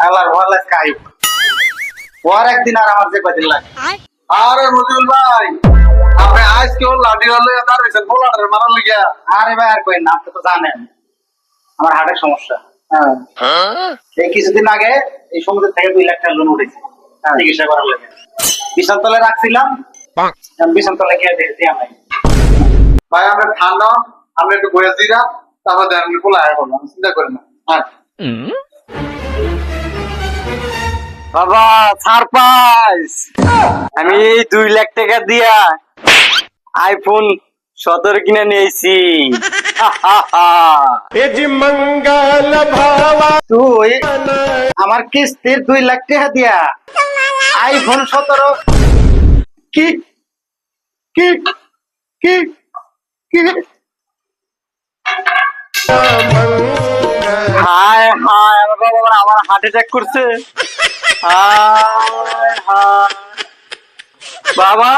আল্লাহ ভালো কাই ওর একদিন আর আমার যে কদিন লাগে। আরে মজিবুল ভাই, আপনি আজ কেউ লাঠি হলে দাঁড়িয়েছেন বোলাটার মারার লিগা। আরে ভাই আর কই না, আপনি তো জানেন আমার হার্টের সমস্যা। এই কিছুদিন আগে এই সমুদ্র থেকে 2 লাখ টাকা লোন উঠেছে চিকিৎসা করার লাগে। বিছান তলে রাখছিলাম, বিছান তলে গিয়ে দেখছি আমি। ভাই আমরা ঠান্ডা, আমরা একটু বয়ে দিরা, তারপর দেন পোলা আয় বললাম, চিন্তা করেন না। হ্যাঁ বাবা সারপ্রাইজ, আমি 2 লাখ টাকা দিয়া আইফোন 17 কিনে নিয়েছি। তুই আমার কিস্তির 2 লাখ টাকা দিয়া আইফোন 17 কি কি কি কি হায় হায় বাবা, আমার হার্ট অ্যাটাক করছে। হায় হায় বাবা।